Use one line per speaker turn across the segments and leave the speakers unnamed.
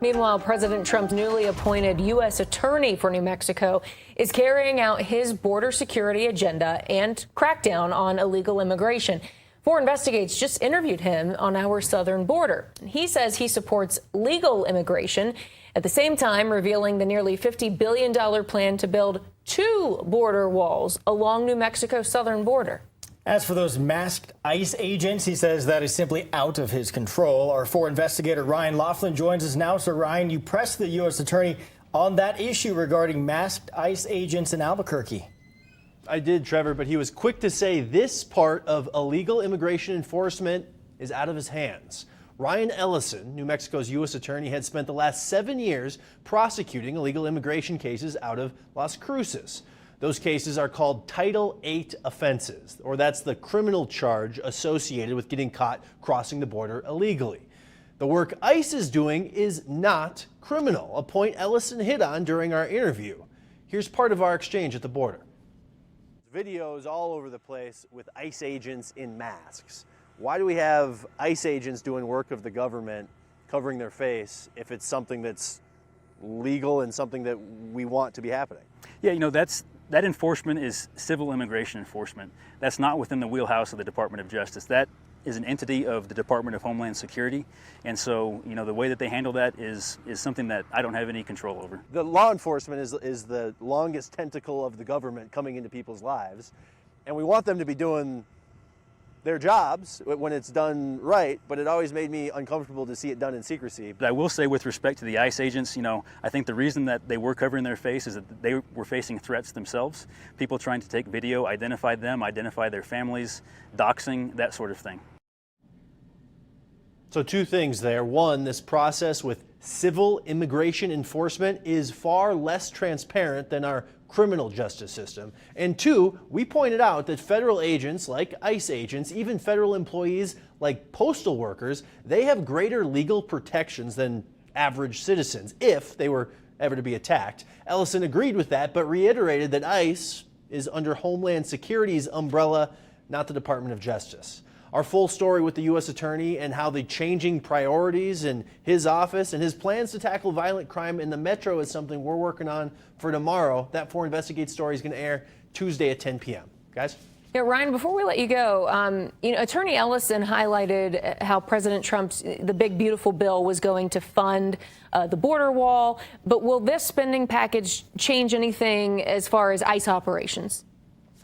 Meanwhile, President Trump's newly appointed U.S. attorney for New Mexico is carrying out his border security agenda and crackdown on illegal immigration. Foreign Investigates just interviewed him on our southern border. He says he supports legal immigration, at the same time revealing the nearly $50 billion plan to build 2 border walls along New Mexico's southern border.
As for those masked ICE agents, he says that is simply out of his control. Our foreign investigator Ryan Ellison joins us now. So, Ryan, you pressed the U.S. attorney on that issue regarding masked ICE agents in Albuquerque.
I did, Trevor, but he was quick to say this part of illegal immigration enforcement is out of his hands. Ryan Ellison, New Mexico's U.S. attorney, had spent the last 7 years prosecuting illegal immigration cases out of Las Cruces. Those cases are called Title VIII offenses, or that's the criminal charge associated with getting caught crossing the border illegally. The work ICE is doing is not criminal, a point Ellison hit on during our interview. Here's part of our exchange at the border. Videos all over the place with ICE agents in masks. Why do we have ICE agents doing work of the government covering their face if it's something that's legal and something that we want to be happening?
Yeah, that enforcement is civil immigration enforcement. That's not within the wheelhouse of the Department of Justice. That is an entity of the Department of Homeland Security. And so, the way that they handle that is something that I don't have any control over.
The law enforcement is the longest tentacle of the government coming into people's lives. And we want them to be doing their jobs when it's done right, but it always made me uncomfortable to see it done in secrecy.
But I will say, with respect to the ICE agents, I think the reason that they were covering their face is that they were facing threats themselves. People trying to take video, identify them, identify their families, doxing, that sort of thing.
So 2 things there. One, this process with civil immigration enforcement is far less transparent than our criminal justice system. And 2, we pointed out that federal agents like ICE agents, even federal employees like postal workers, they have greater legal protections than average citizens if they were ever to be attacked. Ellison agreed with that, but reiterated that ICE is under Homeland Security's umbrella, not the Department of Justice. Our full story with the U.S. attorney and how the changing priorities in his office and his plans to tackle violent crime in the metro is something we're working on for tomorrow. That Foreign Investigates story is going to air Tuesday at 10 p.m. Guys?
Yeah, Ryan, before we let you go, Attorney Ellison highlighted how President Trump's the big, beautiful bill was going to fund the border wall. But will this spending package change anything as far as ICE operations?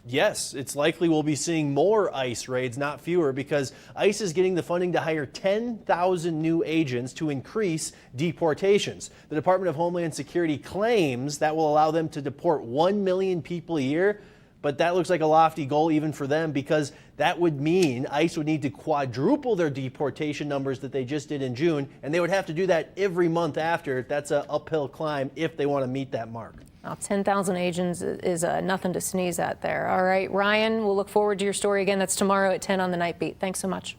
Yes, it's likely we'll be seeing more ICE raids, not fewer, because ICE is getting the funding to hire 10,000 new agents to increase deportations. The Department of Homeland Security claims that will allow them to deport 1 million people a year, but that looks like a lofty goal even for them, because that would mean ICE would need to quadruple their deportation numbers that they just did in June, and they would have to do that every month after. That's an uphill climb if they want to meet that mark.
10,000 agents is nothing to sneeze at there. All right, Ryan, we'll look forward to your story again. That's tomorrow at 10 on the Night Beat. Thanks so much.